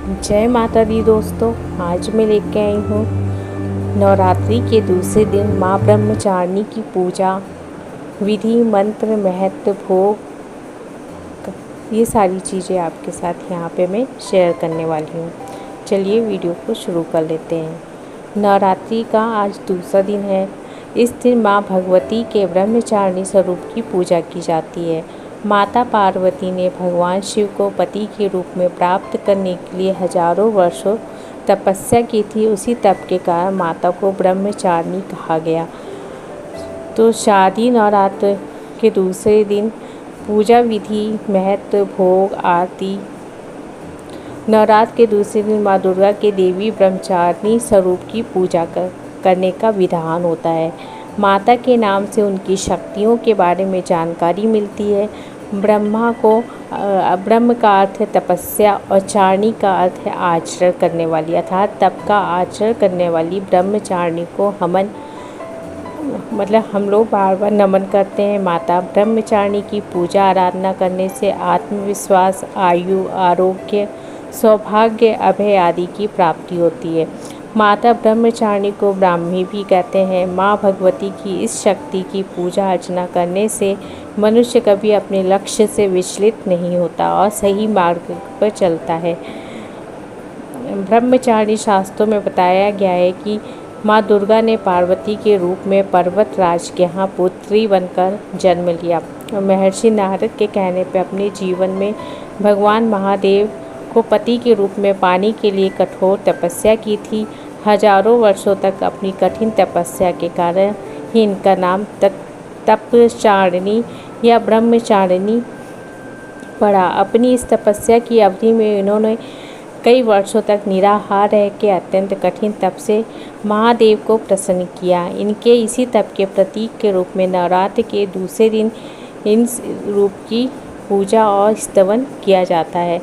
जय माता दी दोस्तों। आज मैं लेके आई हूँ नवरात्रि के दूसरे दिन माँ ब्रह्मचारिणी की पूजा, विधि, मंत्र, महत्व, भोग, ये सारी चीज़ें आपके साथ यहाँ पे मैं शेयर करने वाली हूँ। चलिए वीडियो को शुरू कर लेते हैं। नवरात्रि का आज दूसरा दिन है। इस दिन माँ भगवती के ब्रह्मचारिणी स्वरूप की पूजा की जाती है। माता पार्वती ने भगवान शिव को पति के रूप में प्राप्त करने के लिए हजारों वर्षों तपस्या की थी। उसी तप के कारण माता को ब्रह्मचारिणी कहा गया। तो शादी नवरात्र के दूसरे दिन पूजा विधि, महत्व, भोग, आरती। नवरात्र के दूसरे दिन माँ दुर्गा के देवी ब्रह्मचारिणी स्वरूप की पूजा करने का विधान होता है। माता के नाम से उनकी शक्तियों के बारे में जानकारी मिलती है। ब्रह्म का अर्थ है तपस्या और चारिणी का अर्थ है आचरण करने वाली, अर्थात तप का आचरण करने वाली ब्रह्मचारिणी को हम लोग बार बार नमन करते हैं। माता ब्रह्मचारिणी की पूजा आराधना करने से आत्मविश्वास, आयु, आरोग्य, सौभाग्य, अभय आदि की प्राप्ति होती है। माता ब्रह्मचारिणी को ब्राह्मी भी कहते हैं। माँ भगवती की इस शक्ति की पूजा अर्चना करने से मनुष्य कभी अपने लक्ष्य से विचलित नहीं होता और सही मार्ग पर चलता है। ब्रह्मचारिणी शास्त्रों में बताया गया है कि माँ दुर्गा ने पार्वती के रूप में पर्वतराज के यहाँ पुत्री बनकर जन्म लिया। महर्षि नारद के कहने पर अपने जीवन में भगवान महादेव को पति के रूप में पाने के लिए कठोर तपस्या की थी। हजारों वर्षों तक अपनी कठिन तपस्या के कारण ही इनका नाम तपचारिणी या ब्रह्मचारिणी पड़ा। अपनी इस तपस्या की अवधि में इन्होंने कई वर्षों तक निराहार रह के अत्यंत कठिन तप से महादेव को प्रसन्न किया। इनके इसी तप के प्रतीक के रूप में नवरात्र के दूसरे दिन इन रूप की पूजा और स्तवन किया जाता है।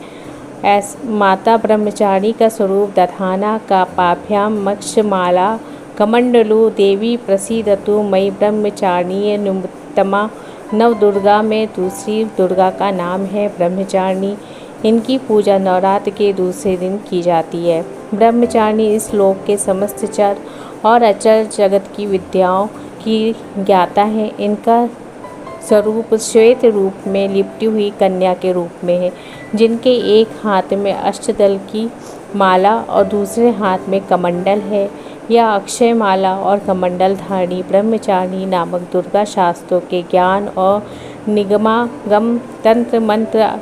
माता ब्रह्मचारिणी का स्वरूप दधाना का पाभ्याम मक्षमाला कमंडलु देवी प्रसीदतु मयि ब्रह्मचारिणी नुमत्तमा। नव दुर्गा में दूसरी दुर्गा का नाम है ब्रह्मचारिणी। इनकी पूजा नवरात्र के दूसरे दिन की जाती है। ब्रह्मचारिणी इस लोक के समस्त चर और अचर जगत की विद्याओं की ज्ञाता है। इनका स्वरूप श्वेत रूप में लिपटी हुई कन्या के रूप में है, जिनके एक हाथ में अष्टदल की माला और दूसरे हाथ में कमंडल है। यह अक्षय माला और कमंडल धारिणी ब्रह्मचारिणी नामक दुर्गा शास्त्रों के ज्ञान और निगमागम तंत्र मंत्र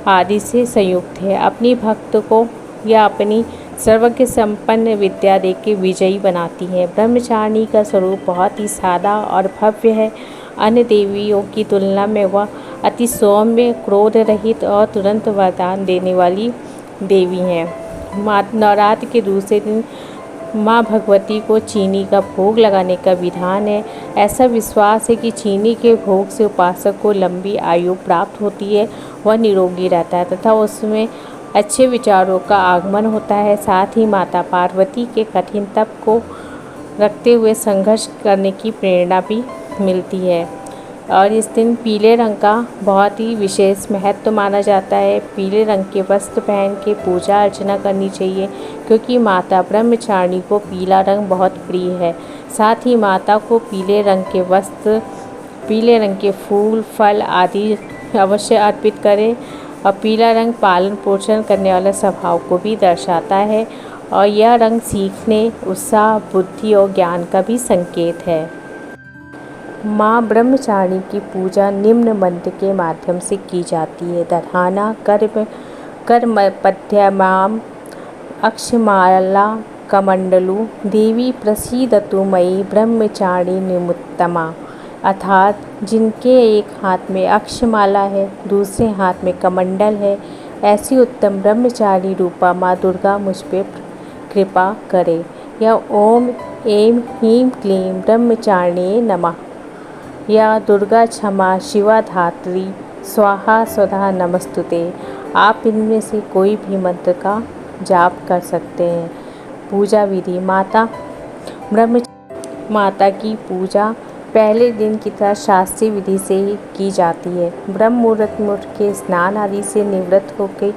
आदि से संयुक्त है। अपनी भक्त को या अपनी सर्वज्ञ संपन्न विद्या देके विजयी बनाती है। ब्रह्मचारिणी का स्वरूप बहुत ही सादा और भव्य है। अन्य देवियों की तुलना में वह अति सौम्य, क्रोध रहित और तुरंत वरदान देने वाली देवी हैं। नवरात्र के दूसरे दिन माँ भगवती को चीनी का भोग लगाने का विधान है। ऐसा विश्वास है कि चीनी के भोग से उपासक को लंबी आयु प्राप्त होती है, वह निरोगी रहता है तथा उसमें अच्छे विचारों का आगमन होता है। साथ ही माता पार्वती के कठिन तप को रखते हुए संघर्ष करने की प्रेरणा भी मिलती है। और इस दिन पीले रंग का बहुत ही विशेष महत्व माना जाता है। पीले रंग के वस्त्र पहन के पूजा अर्चना करनी चाहिए, क्योंकि माता ब्रह्मचारिणी को पीला रंग बहुत प्रिय है। साथ ही माता को पीले रंग के वस्त्र, पीले रंग के फूल, फल आदि अवश्य अर्पित करें। और पीला रंग पालन पोषण करने वाले स्वभाव को भी दर्शाता है और यह रंग सीखने, उत्साह, बुद्धि और ज्ञान का भी संकेत है। माँ ब्रह्मचारिणी की पूजा निम्न मंत्र के माध्यम से की जाती है। दधाना कर्म पद्यमाम अक्षमाला कमंडलु देवी प्रसीदतु मयि ब्रह्मचारिणी निमुत्तमा। अर्थात जिनके एक हाथ में अक्षमाला है, दूसरे हाथ में कमंडल है, ऐसी उत्तम ब्रह्मचारिणी रूपा माँ दुर्गा मुझ पर कृपा करे। यह ओम ऐं ह्रीं क्लीं ब्रह्मचारिण्यै नमः या दुर्गा क्षमा शिवा धात्री स्वाहा स्वधा नमस्तुते। आप इनमें से कोई भी मंत्र का जाप कर सकते हैं। पूजा विधि। माता की पूजा पहले दिन की तरह शास्त्रीय विधि से ही की जाती है। ब्रह्म मुहूर्त के स्नान आदि से निवृत्त होकर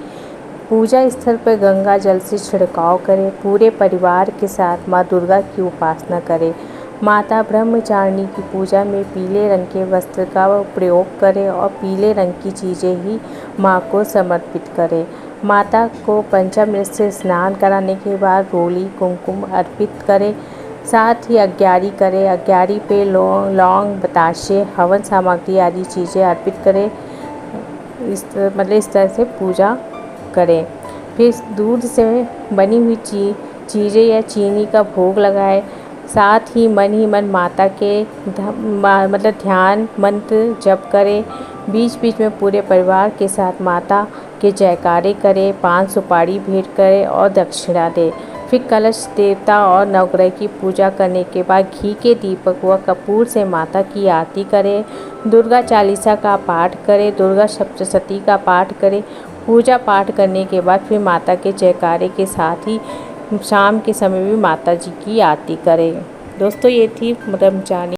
पूजा स्थल पर गंगा जल से छिड़काव करें। पूरे परिवार के साथ माँ दुर्गा की उपासना करें। माता ब्रह्मचारिणी की पूजा में पीले रंग के वस्त्र का प्रयोग करें और पीले रंग की चीज़ें ही माँ को समर्पित करें। माता को पंचामृत से स्नान कराने के बाद रोली कुमकुम अर्पित करें। साथ ही अग्यारी करें। अग्यारी पे लौंग बताशे हवन सामग्री आदि चीज़ें अर्पित करें। इस तरह से पूजा करें। फिर दूध से बनी हुई चीज़ें या चीनी का भोग लगाएं। साथ ही मन माता के ध्यान मंत्र जप करें। बीच बीच में पूरे परिवार के साथ माता के जयकारे करें, पान सुपारी भेंट करें और दक्षिणा दें। फिर कलश देवता और नवग्रह की पूजा करने के बाद घी के दीपक व कपूर से माता की आरती करें। दुर्गा चालीसा का पाठ करें। दुर्गा सप्तशती का पाठ करें। पूजा पाठ करने के बाद फिर माता के जयकारे के साथ ही शाम के समय भी माता जी की आरती करें। दोस्तों, ये थी ब्रह्मचारिणी